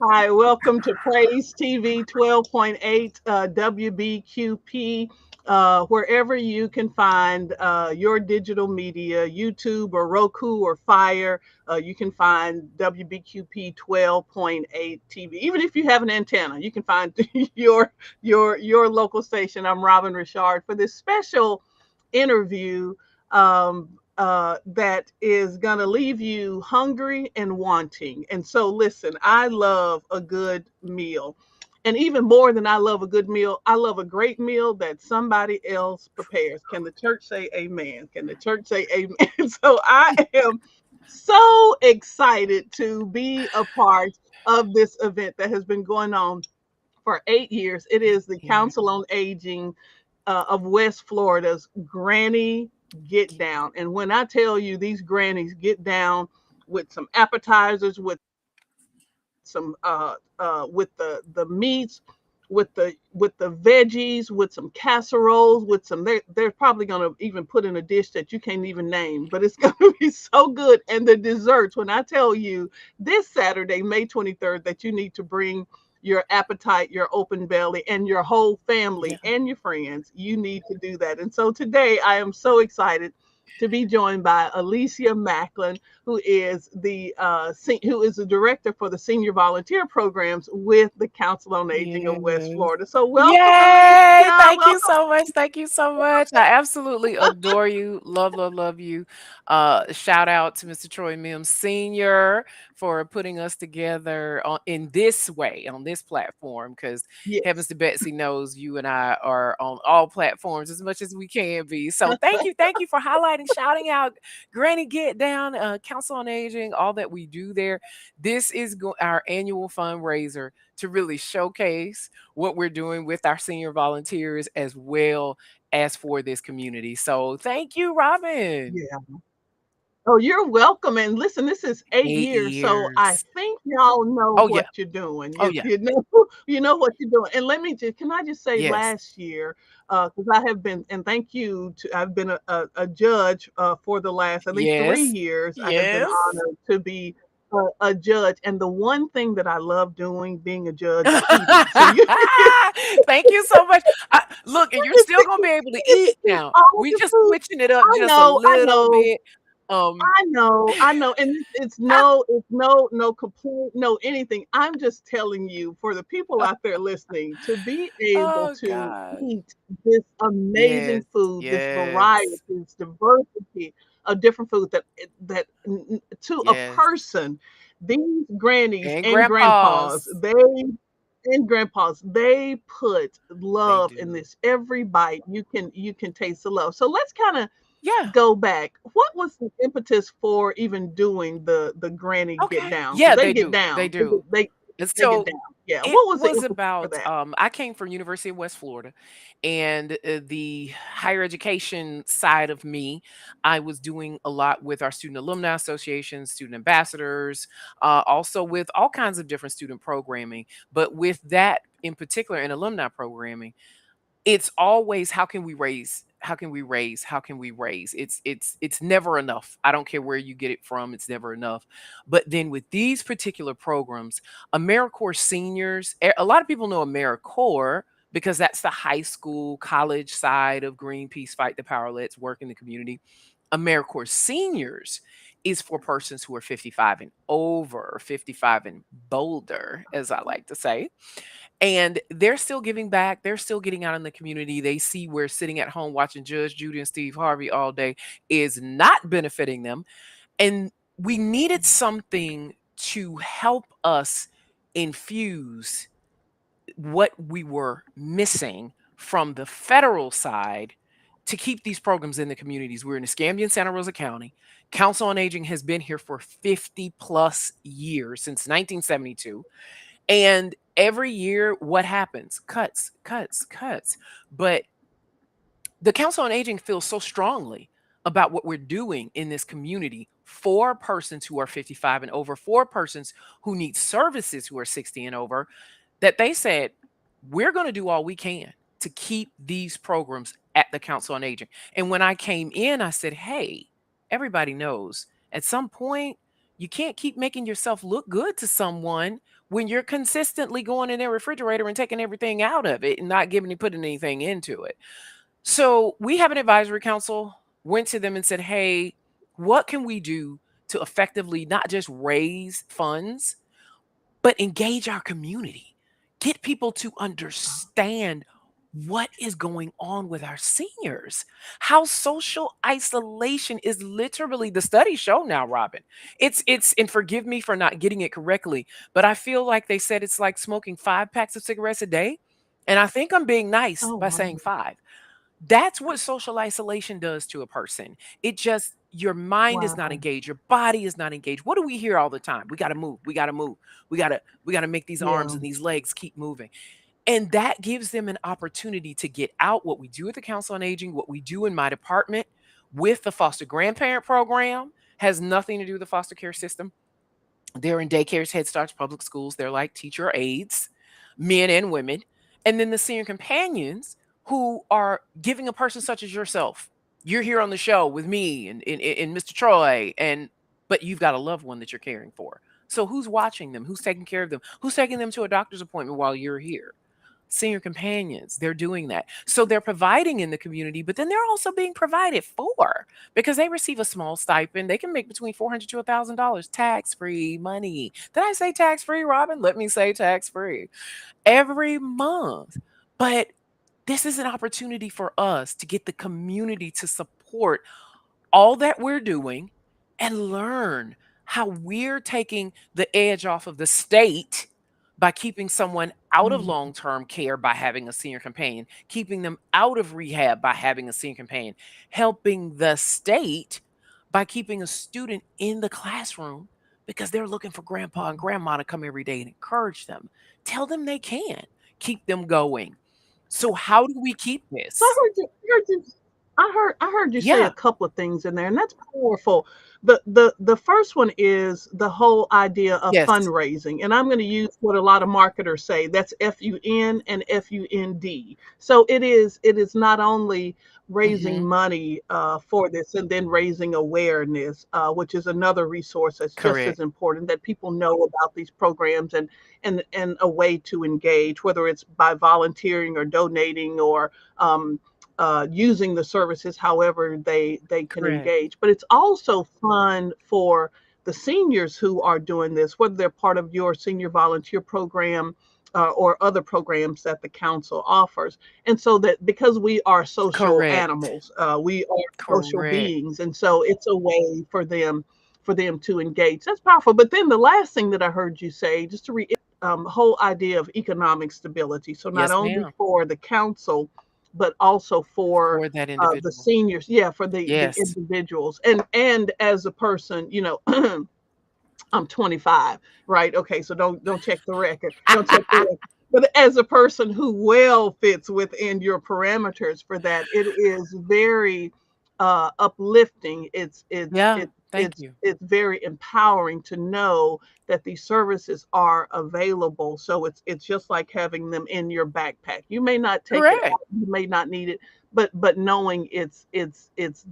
Hi, welcome to Praise TV 12.8 WBQP. Wherever you can find your digital media, YouTube or Roku or Fire, you can find WBQP 12.8 TV. Even if you have an antenna, you can find your local station. I'm Robin Richard for this special interview that is going to leave you hungry and wanting. And so, listen, I love a good meal. And even more than I love a good meal, I love a great meal that somebody else prepares. Can the church say amen? Can the church say amen? So I am so excited to be a part of this event that has been going on for 8 years. It is the Yeah. Council on Aging of West Florida's Granny Get Down. And when I tell you these grannies get down with some appetizers, with some with the meats, with the veggies, with some casseroles, with some they're probably gonna even put in a dish that you can't even name, but it's gonna be so good. And the desserts, when I tell you this Saturday, May 23rd, that you need to bring your appetite, your open belly, and your whole family Yeah. and your friends, you need to do that. And so today I am so excited to be joined by Alicia Macklin, who is the director for the senior volunteer programs with the Council on Aging of West Yes. Florida. So welcome, Yay! Alicia. Thank you Welcome. so much. Thank you so much. I absolutely adore you. Love, love, love you. Shout out to Mr. Troy Mims Sr. for putting us together in this way, on this platform, because heavens Yes. to Betsy knows you and I are on all platforms as much as we can be. So thank you for highlighting, shouting out Granny Get Down, Council on Aging, all that we do there. This is our annual fundraiser to really showcase what we're doing with our senior volunteers as well as for this community. So thank you, Robin. Yeah. Oh, you're welcome. And listen, this is 8 years, so I 8 years. think y'all know Oh yeah. what you're doing. Oh You, yeah. you know, you know what you're doing. And can I just say, Yes. last year, because I have been, and thank you to, I've been a judge for the last at least three Yes. years. I have been Yes. honored to be a judge, and the one thing that I love doing, being a judge, is eating. So you, Thank you so much. Look, and you're still gonna be able to eat now. all We the just food. switching it up just a I little know. bit. Um, I know, and it's no complaint, no anything. I'm just telling you, for the people out there listening, to be able oh to God. eat this amazing Yes. food, this variety, Yes. this diversity of different food to a Yes. person, these grannies And and grandpas, grandpas. they put They love in do. this. Every bite you can taste the love. So let's kind of Yeah. go back. What was the impetus for even doing the granny get Okay. down? Because Yeah, they they get do. They down. do. And They get so down. Yeah. it What was the was impetus for about that? I came from University of West Florida, and the higher education side of me, I was doing a lot with our student alumni association, student ambassadors, also with all kinds of different student programming. But with that in particular in alumni programming, it's always how can we raise it's never enough. I don't care where you get it from, it's never enough. But then with these particular programs, AmeriCorps seniors, a lot of people know AmeriCorps because that's the high school college side of Greenpeace Fight the Powerless work in the community. AmeriCorps seniors is for persons who are 55 and over, 55 and bolder, as I like to say, and they're still giving back. They're still getting out in the community. They see where sitting at home watching Judge Judy and Steve Harvey all day is not benefiting them. And we needed something to help us infuse what we were missing from the federal side to keep these programs in the communities. We're in Escambia and Santa Rosa County. Council on Aging has been here for 50 plus years, since 1972. And every year, what happens? Cuts, cuts, cuts. But the Council on Aging feels so strongly about what we're doing in this community for persons who are 55 and over, for persons who need services who are 60 and over, that they said, we're going to do all we can to keep these programs at the Council on Aging. And when I came in, I said, hey, everybody knows at some point, you can't keep making yourself look good to someone when you're consistently going in their refrigerator and taking everything out of it and not giving putting anything into it. So we have an advisory council, went to them and said, hey, what can we do to effectively not just raise funds, but engage our community, get people to understand what is going on with our seniors, how social isolation is literally, the studies show now, Robin. It's and forgive me for not getting it correctly, but I feel like they said it's like smoking 5 packs of cigarettes a day. And I think I'm being nice Oh, by wow. saying five. That's what social isolation does to a person. It just, your mind is not Wow. engaged, your body is not engaged. What do we hear all the time? We got to move, we got to move. We got to make these arms Yeah. and these legs keep moving. And that gives them an opportunity to get out. What we do at the Council on Aging, what we do in my department with the foster grandparent program has nothing to do with the foster care system. They're in daycares, Head Starts, public schools. They're like teacher aides, men and women. And then the senior companions who are giving a person such as yourself. You're here on the show with me and Mr. Troy, and but you've got a loved one that you're caring for. So who's watching them? Who's taking care of them? Who's taking them to a doctor's appointment while you're here? Senior companions, they're doing that. So they're providing in the community, but then they're also being provided for because they receive a small stipend. They can make between $400 to $1,000 tax free money. Did I say tax free, Robin? Let me say tax free every month. But this is an opportunity for us to get the community to support all that we're doing and learn how we're taking the edge off of the state by keeping someone out of Mm. long term care by having a senior companion, keeping them out of rehab by having a senior companion, helping the state by keeping a student in the classroom because they're looking for grandpa and grandma to come every day and encourage them. Tell them they can, keep them going. So, how do we keep So this? I heard you say a Yeah. couple of things in there, and that's powerful. The first one is the whole idea of Yes. fundraising, and I'm going to use what a lot of marketers say. That's FUN and FUND. So it is not only raising Hmm. money for this, and then raising awareness, which is another resource that's just as Correct. important, that people know about these programs, and a way to engage, whether it's by volunteering or donating or using the services however they can Correct. engage. But it's also fun for the seniors who are doing this, whether they're part of your senior volunteer program or other programs that the council offers. And so that, because we are social Correct. animals, we are social Correct. beings, and so it's a way for them to engage. That's powerful. But then the last thing that I heard you say, just to whole idea of economic stability. So not Yes, only ma'am. for the council, but also for For that the individual. seniors. Yeah, for the Yes. individuals. And as a person, I'm 25, right? Okay, so don't check the record. Don't check the record. But as a person who well fits within your parameters for that, it is very uplifting. Yeah. It's Thank it's you. it's very empowering to know that these services are available. So it's just like having them in your backpack. You may not take it Correct. out, you may not need it, but knowing it's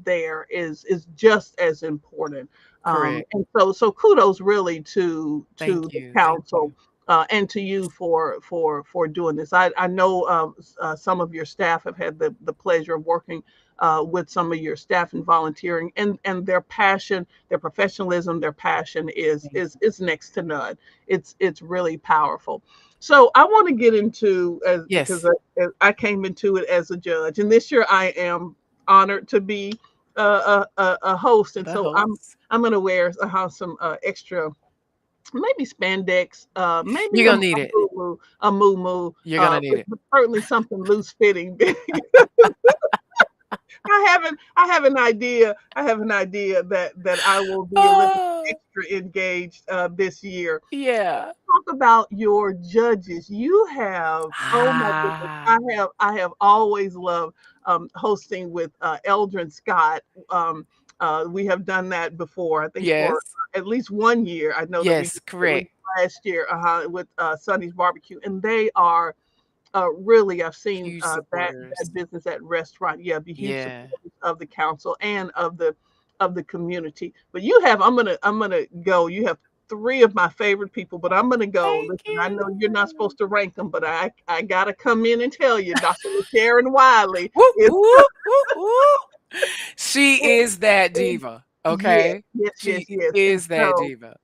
there is just as important. Correct. And so kudos really to Thank the you. Thank council you. and to you for doing this. I know some of your staff have had the pleasure of working with some of your staff and volunteering, and their passion, their professionalism, their passion is Thank is you. is next to none. It's really powerful. So I want to get into, as because Yes. I came into it as a judge, and this year I am honored to be a host, and The so I'm host. I'm gonna wear some extra, maybe spandex, maybe You're a gonna need it. moo You're gonna need it. but certainly something loose fitting. I have an idea that I will be a little Oh, extra engaged this year. yeah. Talk about your judges. You have, oh my goodness, Ah. I have always loved hosting with Eldrin Scott. We have done that before. I think for Yes. at least one year. I know that we Yes. did it with Correct. last year with Sonny's Barbecue, and they are really, I've seen Huge that supporters. business, that restaurant. Yeah, be huge Yeah. supporters of the council and of the community. But you have, I'm gonna go. You have three of my favorite people, but I'm gonna go. Thank Listen, I know you're not you. supposed to rank them, but I gotta come in and tell you, Dr. Sharon Wiley Woo, is woo, woo, woo. She is that diva. yes, Okay. yes, yes, She yes. And is that so diva.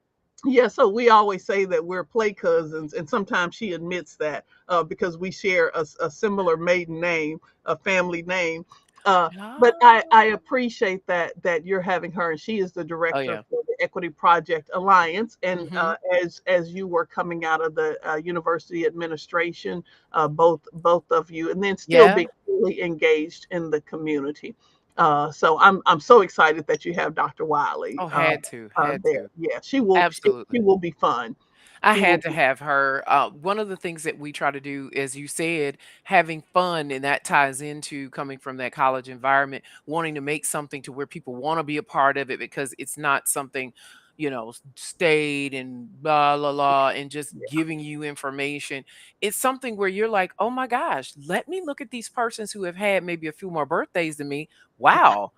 yeah, so we always say that we're play cousins, and sometimes she admits that because we share a similar maiden name, a family name. But I Oh. appreciate that you're having her, and she is the Oh director yeah. for the Equity Project Alliance. And Hmm. as you were coming out of the university administration, both of you, and then still Yeah. being fully engaged in the community. So I'm so excited that you have Dr. Wiley Oh, had to, had there. to. Yeah, she Absolutely. will be fun. I She will had to be. have her. One of the things that we try to do, as you said, having fun, and that ties into coming from that college environment, wanting to make something to where people want to be a part of it because it's not something, stayed and blah, blah, blah, and just Yeah. giving you information. It's something where you're like, oh my gosh, let me look at these persons who have had maybe a few more birthdays than me. Wow.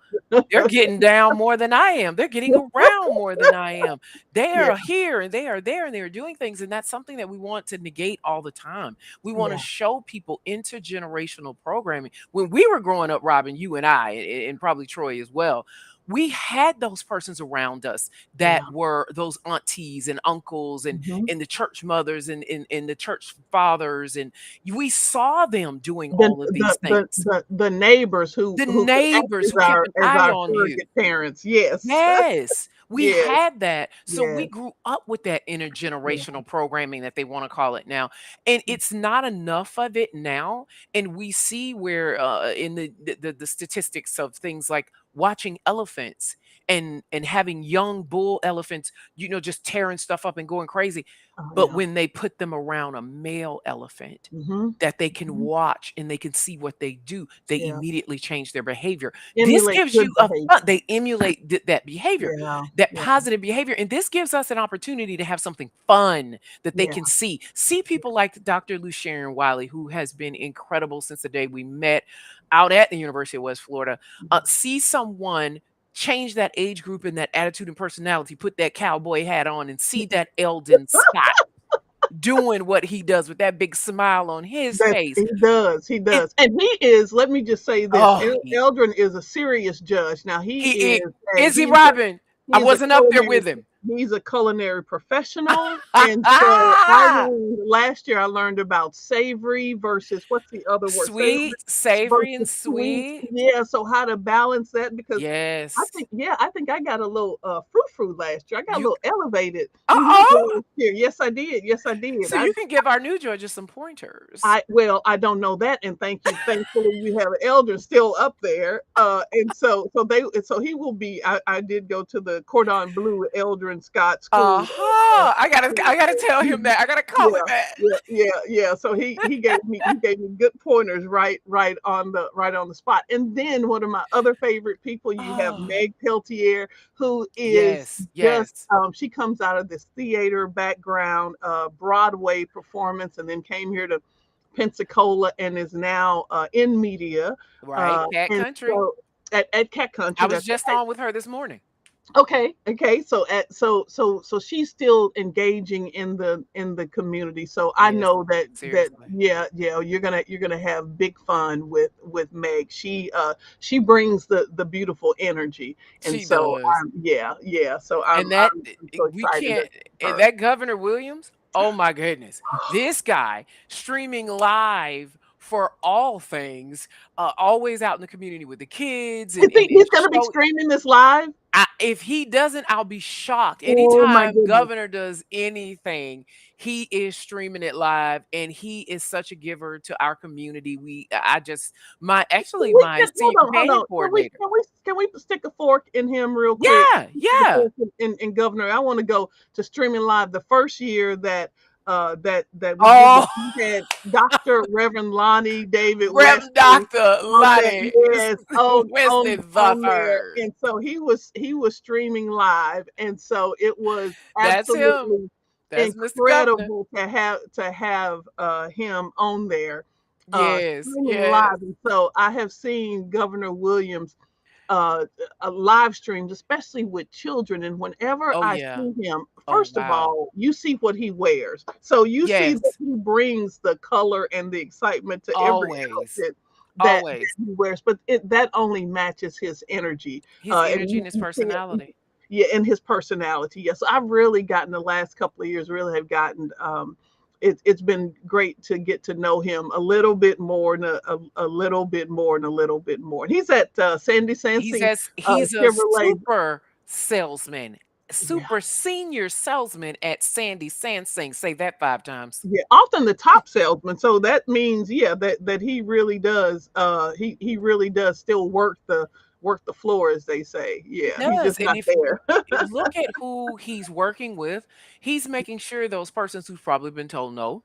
They're getting down more than I am. They're getting around more than I am. They Yeah, are here and they are there and they are doing things. And that's something that we want to negate all the time. We want to yeah, show people intergenerational programming. When we were growing up, Robin, you and I, and probably Troy as well, we had those persons around us that yeah. were those aunties and uncles Mhm. and the church mothers and the church fathers. And we saw them doing The all of these things. the neighbors The who could act neighbors who as kept an as eye our on you. surrogate parents. Yes. Yes, we Yes, had that. So we yes, grew up with that yeah. intergenerational programming that they want to call it now. And it's not enough of it now. And we see where in the statistics of things like watching elephants and having young bull elephants, just tearing stuff up and going crazy. Oh, But yeah. when they put them around a male elephant, Mhm, that they can mhm. watch and they can see what they do, they Yeah. immediately change their behavior. This Emulate gives good you a fun, behavior. they emulate that behavior, Yeah, that yeah, positive behavior. And this gives us an opportunity to have something fun that they yeah, can see people like Dr. Sharon Wiley, who has been incredible since the day we met out at the University of West Florida. mhm. See someone change that age group and that attitude and personality, put that cowboy hat on, and see that Eldon Scott doing what he does with that big smile on his That face. he It does, and he is, let me just say this, oh, Eldrin is a serious judge. Now he is he he's Robin? I he's a wasn't up there culinary with him. professional, and so last year I learned about savory versus what's the other word? Savory Sweet, savory, and versus sweet. sweet. Yeah, so how to balance that because Yes. I think I got a little frou-frou last year. I got a You little elevated uh-oh. last year. Yes, I did. Yes, I did. So you can give our new Georgia some pointers. I don't know that, and thank you. Thankfully, you have an elder still up there, and so he will be. I did go to the Cordon Bleu Eldrin Scott School. Uh-huh. I gotta tell him that. I gotta call him Yeah, that. yeah. So he gave me good pointers right on the spot. And then one of my other favorite people, you have Oh, Meg Peltier, who is yes, just yes. she comes out of this theater background, Broadway performance, and then came here to Pensacola and is now in media. Right. Cat And country. so at Cat I Country, was that's just on with her this morning. okay, okay. So she's still engaging in the community. So I Yes, know that seriously. yeah, you're gonna have big fun with Meg. She brings the beautiful energy, and She so does. yeah. So And that I'm so we excited can't, for and her. that Governor Williams, oh my goodness. This guy streaming live for all things, always out in the community with the kids You think and he's gonna be show. streaming this live? If he doesn't, I'll be shocked. Oh my Anytime goodness. Governor does anything, he is streaming it live, and he is such a giver to our community. I just my actually We my can senior hold companion on. coordinator. Can we stick a fork in him real quick? Yeah, The yeah. fork in Governor. I want to go to streaming live. The first year that we did Oh, this, we had Dr. Reverend Lonnie David Rev Wesley Doctor on that. Lonnie Yes, Wesley the on there, third. and so he was streaming live, and so it was That's him. absolutely That's Mr. Governor. incredible to have him on there Yes, streaming yes. live. And so I have seen Governor Williams. uh, live streams, especially with children. And whenever Oh, I yeah. see him, Oh, first of wow. all, you see what he wears. So you see that Yes. he brings the color and the excitement to every Always. outfit that Always. he wears, but that only matches his energy. His And energy you, and his you can't, personality. yeah, and his personality. Yes, I've really gotten the last couple of years, really have gotten. It's been great to get to know him a little bit more and a little bit more and a little bit more. And he's at Sandy Sansing He's a Chevrolet. super salesman, Yeah, super senior salesman at Sandy Sansing. Say that 5 times. yeah, often the top salesman. So that means, yeah, that he really does. He really does still work the floor, as they say. He Yeah, he's does, just and not if there. you look at who he's working with, he's making sure those persons who've probably been told no,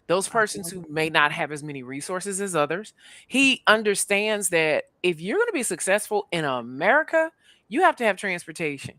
those persons who may not have as many resources as others, he understands that if you're gonna be successful in America, you have to have transportation.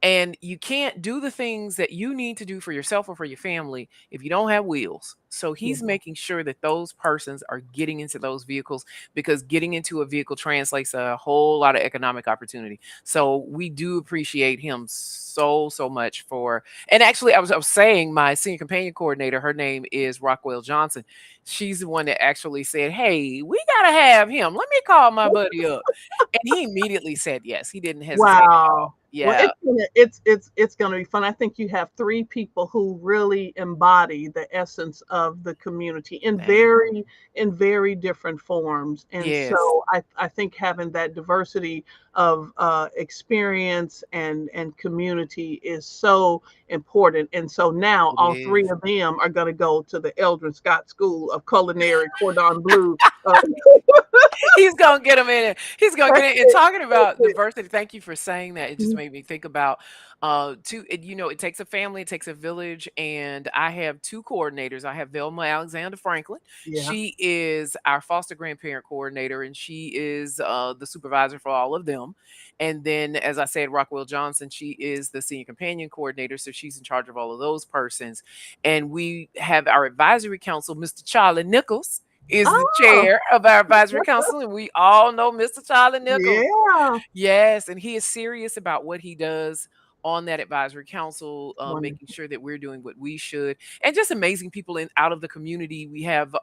And you can't do the things that you need to do for yourself or for your family if you don't have wheels. So Yeah, he's making sure that those persons are getting into those vehicles because getting into a vehicle translates a whole lot of economic opportunity. So we do appreciate him so much for, and actually I was saying my senior companion coordinator, her name is Rockwell Johnson. She's the one that actually said, "Hey, we gotta have him. Let me call my buddy up." And he immediately said yes. He didn't hesitate at all. wow. Well, Yeah. it's gonna be fun. I think you have three people who really embody the essence of the community Thank in very different forms. And Yes. so I think having that diversity of experience and community is so important. And so now It all three is. of them are gonna go to the Eldrin Scott School of Culinary Cordon Bleu. He's gonna get him in it. He's gonna That's get it. And it. talking That's about it. diversity, thank you for saying that. It just made me think about two. It takes a family, it takes a village, and I have two coordinators. I have Velma Alexander Franklin. Yeah. She is our foster grandparent coordinator, and she is the supervisor for all of them. And then, as I said, Rockwell Johnson, she is the senior companion coordinator, so she's in charge of all of those persons. And we have our advisory council, Mr. Charlie Nichols is the Oh, chair of our advisory council, and we all know Mr. Charlie Nichols. yeah. Yes, and he is serious about what he does on that advisory council, making Wonderful. sure that we're doing what we should, and just amazing people in out of the community. We have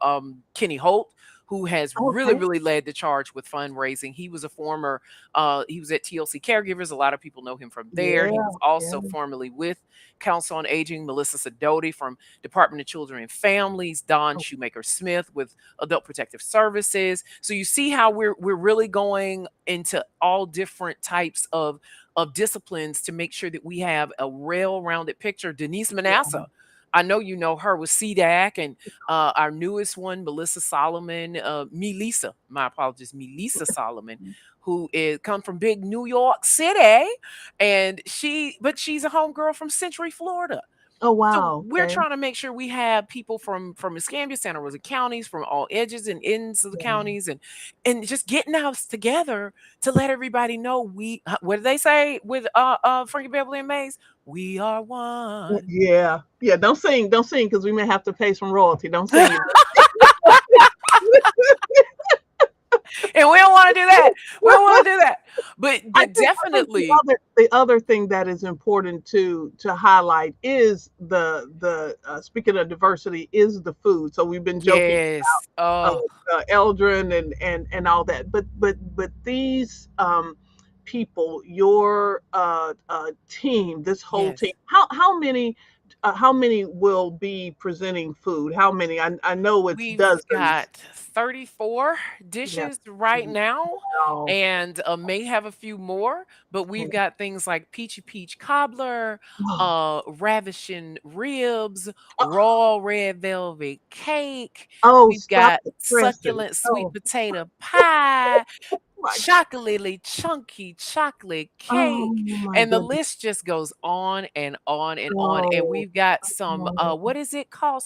Kenny Holt, who has Okay. really led the charge with fundraising. He was a former, he was at TLC Caregivers. A lot of people know him from there. He Yeah. was Yeah. also formerly with Council on Aging. Melissa Sidoti from Department of Children and Families. Don Oh, Shoemaker Smith with Adult Protective Services. So you see how we're really going into all different types of disciplines to make sure that we have a well-rounded picture. Denise yeah. Manassa, I know you know her with CDAC, and our newest one, Melissa Solomon, Melissa, my apologies, Melissa Solomon, who is come from big New York City, and she's a homegirl from Century, Florida. Oh, So wow. we're Okay. trying to make sure we have people from Escambia, Santa Rosa counties, from all edges and ends of the Yeah. counties, and just getting us together to let everybody know what do they say with Frankie Beverly and Mays? We are one. Yeah. Yeah. Don't sing, because we may have to pay some royalty. Don't sing it. And we don't want to do that. We don't want to do that. I But think definitely, the other thing that is important to highlight is the speaking of diversity is the food. So we've been joking yes. uh, Oh, Eldrin and all that. But these people, your team, this whole team, yes. how many will be presenting food? How many? I know it's We've dozens. got 34 Yes. dishes right now Wow. and may have a few more, but we've got things like peachy peach cobbler, Oh, ravishing ribs, raw red velvet cake. oh, We've stop got the pressing. succulent sweet Oh, potato pie, my, chocolately chunky chocolate oh cake, my and the goodness. list just goes on and on and on. And Oh, we've got some oh, what is it called?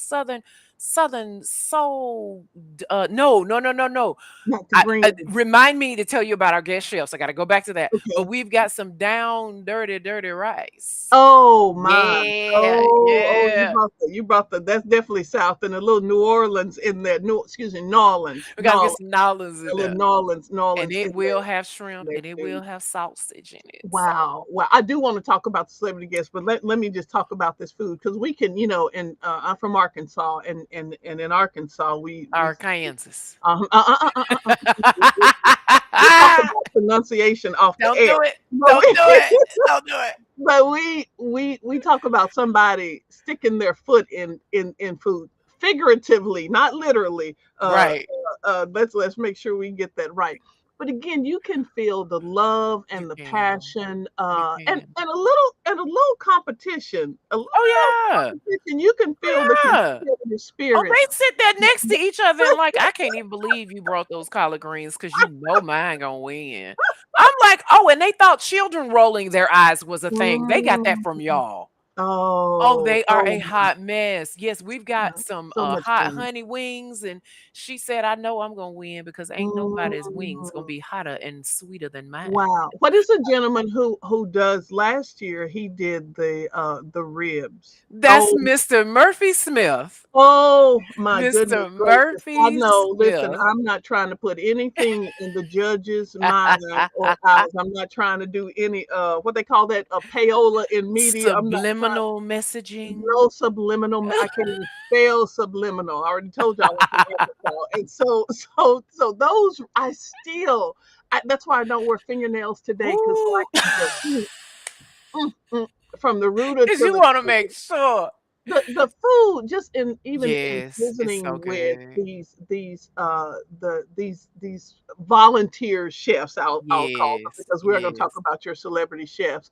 Southern soul. No, no, no, no, no. Not the green. Remind me to tell you about our guest chefs. I got to go back to that. But Okay. we've got some down dirty, dirty rice. Oh my. Yeah, Oh, yeah. you brought the that's definitely South and a little New Orleans in there. New, excuse me, Nolans. We got to get Nolans. some dollars in A little there. And Nolans it will have in shrimp there and it too. will have sausage in it. So, Wow. Well, I do want to talk about the celebrity guests, but let me just talk about this food because we can, and I'm from Arkansas, and in Arkansas we Arkansas. um, uh, uh, uh, uh, uh, uh, we talk about pronunciation off the Don't air, do it. but Don't we, do it. Don't do it. but we talk about somebody sticking their foot in food figuratively, not literally. Right. Let's make sure we get that right. But again, you can feel the love You and the can. passion, You and can. a little competition, a little Oh, yeah. competition. You can feel the Yeah. competitive Oh, spirit. they sit there next to each other and like, I can't even believe you brought those collard greens because you know mine gonna win. I'm like, oh, and they thought children rolling their eyes was a thing. They got that Mm. from y'all. Oh, Oh, they are oh a my hot mess. Yes, we've got God, some so much hot fun. honey wings, and she said, I know I'm gonna win because ain't nobody's wings gonna Mm. be hotter and sweeter than mine. Wow. What is a gentleman who does last year he did the ribs. That's Oh, Mr. Murphy Smith. oh my goodness Mr. gracious. I Murphy know. Listen, Smith. I'm not trying to put anything in the judge's mind or eyes. I'm not trying to do any what they call that, a payola in media. I'm not trying. Subliminal messaging. No subliminal. I can't even spell subliminal. I already told you I was from Arkansas, and so those I still. That's why I don't wear fingernails today because so I Ooh, can just mm, mm, from the rooter because to you the want to tutor. make sure. The food just in even in Yes, it's so visiting with good. these volunteer chefs, I'll call them Yes, because we're going to talk yes. about your celebrity chefs.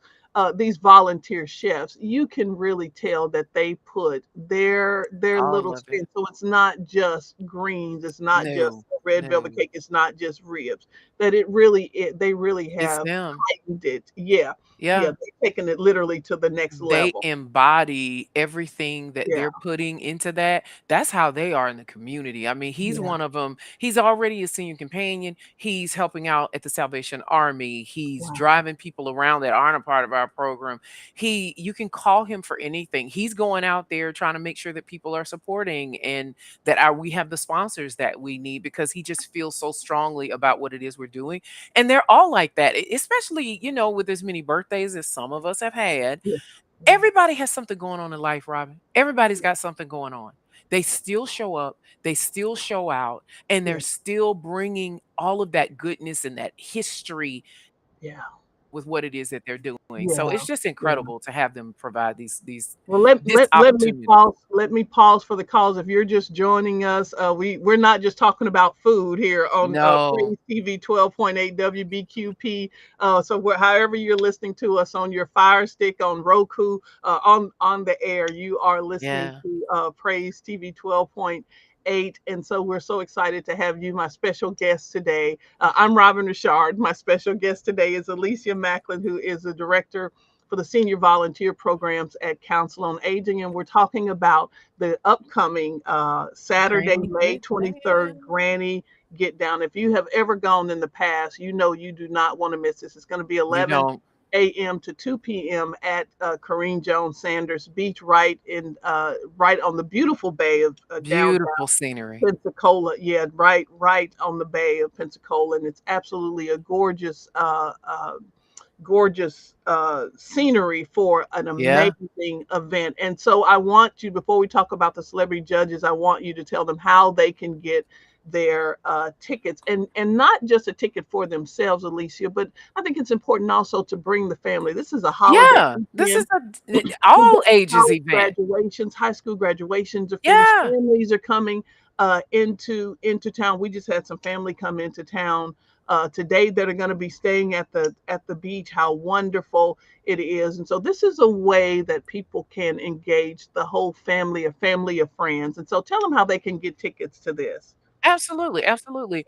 These volunteer chefs, you can really tell that they put their All little of spin. it. So it's not just greens, it's not just No, a red velvet no. cake, it's not just ribs. That they really It's have them. heightened it. Yeah, yeah, Yeah. they've taken it literally to the next They level. embody everything that Yeah, they're putting into that. That's how they are in the community. I mean, he's yeah. one of them. He's already a senior companion. He's helping out at the Salvation Army. He's Wow. driving people around that aren't a part of our program. You can call him for anything. He's going out there trying to make sure that people are supporting and that we have the sponsors that we need because he just feels so strongly about what it is we're doing. And they're all like that, especially, with as many birthdays as some of us have had. Yeah, yeah, Everybody has something going on in life, Robin. Everybody's got something going on. They still show up, they still show out, and they're yeah, still bringing all of that goodness and that history yeah, with what it is that they're doing. So yeah, it's just yeah. incredible to have them provide Well, let this let let me opportunity. pause. Let me pause for the cause. If you're just joining us, we're not just talking about food here on No. Praise TV 12.8 WBQP. So however you're listening to us on your Fire Stick, on Roku, on the air, you are listening Yeah. to Praise TV 12.8. And so we're so excited to have you, my special guest today. I'm Robin Richard. My special guest today is Alicia Macklin, who is the director for the senior volunteer programs at Council on Aging. And we're talking about the upcoming Saturday, Granny May get 23rd down. Granny Get Down. If you have ever gone in the past, you know you do not want to miss this. It's going to be You 11 a.m. to 2 p.m. at Corrine Jones Sanders Beach, right on the beautiful bay of downtown beautiful scenery. Pensacola. Yeah, right on the bay of Pensacola, and it's absolutely a gorgeous scenery for an Yeah. amazing event. And so I want you, before we talk about the celebrity judges, I want you to tell them how they can get their tickets, and not just a ticket for themselves, Alicia, but I think it's important also to bring the family. This is a holiday Yeah. This is weekend. We all got ages college event. graduations, high school graduations are finished. Yeah. Families are coming into town. We just had some family come into town today that are going to be staying at the beach. How wonderful it is! And so this is a way that people can engage the whole family, a family of friends. And so tell them how they can get tickets to this. Absolutely, absolutely.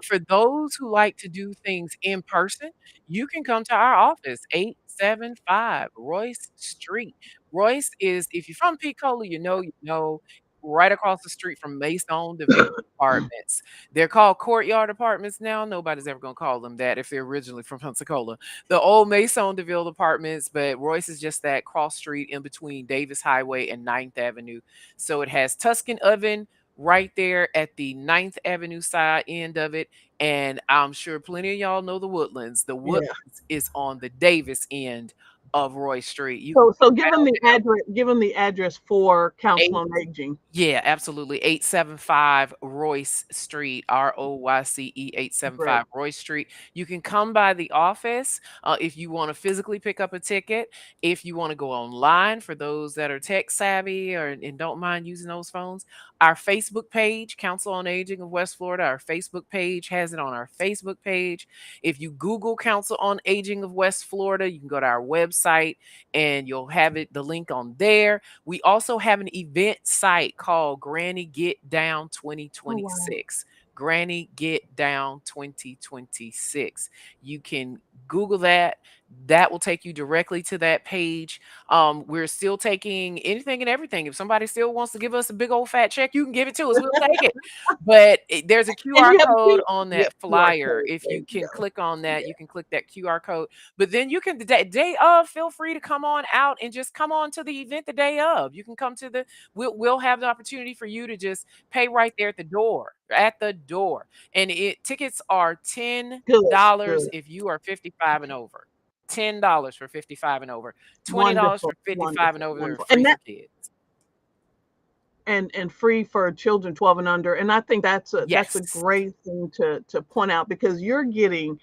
For those who like to do things in person, you can come to our office, 875 Royce Street. Royce is, if you're from Picola, you know, right across the street from Maison DeVille Apartments. They're called Courtyard Apartments now. Nobody's ever gonna call them that if they're originally from Pensacola. The old Maison DeVille Apartments, but Royce is just that cross street in between Davis Highway and Ninth Avenue. So it has Tuscan Oven right there at the Ninth Avenue side end of it. And I'm sure plenty of y'all know the Woodlands. The Yeah. Woodlands is on the Davis end of Roy Street. You can So go give right them on the address. Give them the address for Council down. on Aging. Yeah, absolutely. 875 Royce Street, Royce, Great. 875 Royce Street. You can come by the office if you want to physically pick up a ticket. If you want to go online for those that are tech savvy or and don't mind using those phones, our Facebook page, Council on Aging of West Florida, our Facebook page has it on our Facebook page. If you Google Council on Aging of West Florida, you can go to our website and you'll have it the link on there. We also have an event site called Granny Get Down Oh wow. 2026. Granny Get Down 2026. You can Google that. That will take you directly to that page. We're still taking anything and everything. If somebody still wants to give us a big old fat check, you can give it to us. We'll take it. But there's a And QR you have a code key. on Yeah, that QR flyer. code. If There you you can go. click on that, Yeah. you can click that QR code, but then you can the day of feel free to come on out and just come on to the event the day of. You can come to the we'll have the opportunity for you to just pay right there at the door. At the door. And it tickets are Good. $10 Good. if you are 55 and over. $10 for 55 and over. $20 Wonderful. for 55 and Wonderful. over. They're Wonderful. free for kids. And free for children 12 and under. And I think that's a Yes. great thing to point out because you're getting,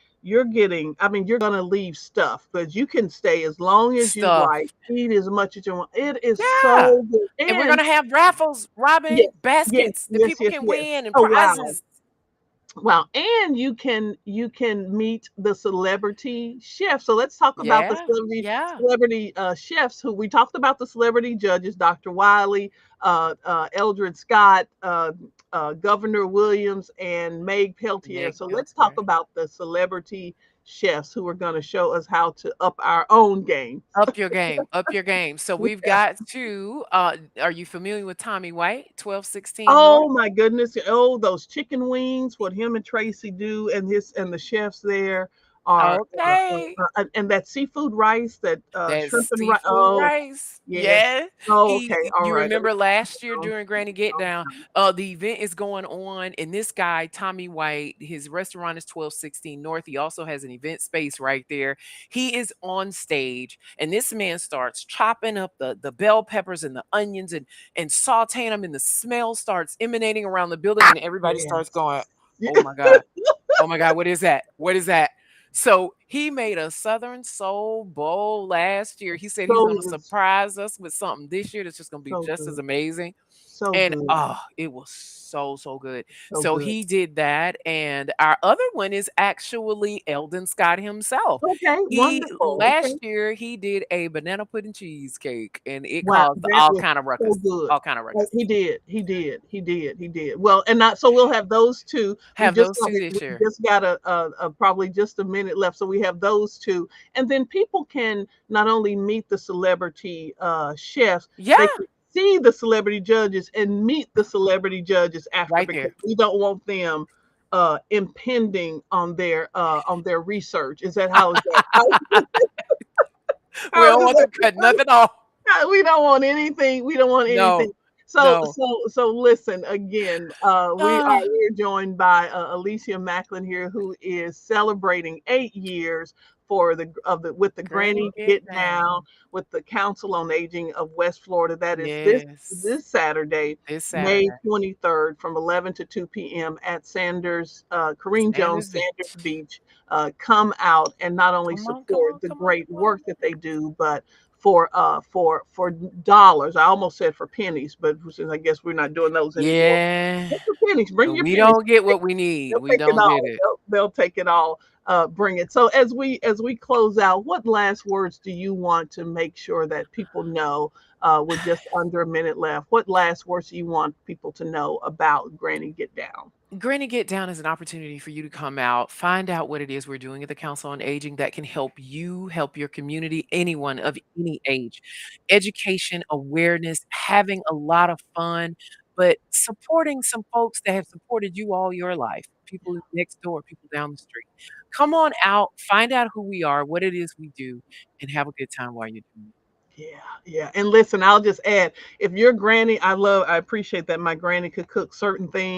I mean, you're gonna leave stuff, but you can stay as long as you Stuff. like, eat as much as you want. It is Yeah. so good. And we're And gonna have raffles, yes, Robin, yes, baskets that yes, people yes, can yes. win and Oh wow. prizes. Wow, and you can meet the celebrity chef. So let's talk about the Yeah. celebrity Yeah. celebrity chefs who we talked about the celebrity judges, Dr. Wiley, Eldred Scott, Governor Williams, and Meg Peltier. Meg So let's talk Peltier. about the celebrity chefs who are going to show us how to up our own game. Up your game, up your game. So we've Yeah. got to are you familiar with Tommy White, 1216 North? Oh my goodness. Oh, those chicken wings, what him and Tracy do and the chefs there are Okay. and that seafood rice, that That's shrimp and rice. seafood Oh, rice. yes. Yeah. Oh, He okay. All you right. remember last year Um, during Granny Get Down, um, the event is going on, and this guy, Tommy White, his restaurant is 1216 North. He also has an event space right there. He is on stage, and this man starts chopping up the bell peppers and the onions and sauteing them, and the smell starts emanating around the building, and everybody starts yes. going, Yeah. "Oh my God. Oh my God, what is that? What is that?" So he made a Southern Soul Bowl last year. He said he's So going to good. surprise us with something this year that's just going to be So just as good. amazing. So And good. it was so good. So So good. he did that. And our other one is actually Eldon Scott himself. Okay. He Wonderful. Okay. last year he did a banana pudding cheesecake and it Wow, caused that all was kind of so ruckus. good. All kind of ruckus. He did, he did, he did, he did. Well, and not so we'll have those 2. Have those two this We year. just got probably just a minute left, so we have those 2, and then people can not only meet the celebrity, chefs, Yeah, they can see the celebrity judges and meet the celebrity judges after right because there. we don't want them, impending on their research. Is that how is that We how don't is want them that? cut nothing off. We don't want anything. We don't want anything. No, So no. so listen again. Ah, We're joined by Alicia Macklin here, who is celebrating 8 years for the of the with the Granny Granny Get Get Down Down. with the Council on Aging of West Florida. That is Yes. this Saturday, This May Saturday. 23rd, from 11 to 2 p.m. at Kareem Jones Sanders Sanders Beach. Beach. Come out and not only Come on, come support on, the come on, great come on. work that they do, but for dollars. I almost said for pennies, but since I guess we're not doing those anymore. Yeah. Just for pennies. Bring When your we pennies. don't get what we need, They'll we take it don't get all. it. They'll take it all. Bring it. So as we close out, what last words do you want to make sure that people know? With just under a minute left, what last words do you want people to know about Granny Get Down? Granny Get Down is an opportunity for you to come out, find out what it is we're doing at the Council on Aging that can help you, help your community, anyone of any age. Education, awareness, having a lot of fun, but supporting some folks that have supported you all your life, people next door, people down the street. Come on out, find out who we are, what it is we do, and have a good time while you're doing it. Yeah, yeah. And listen, I'll just add, if your granny, I appreciate that my granny could cook certain things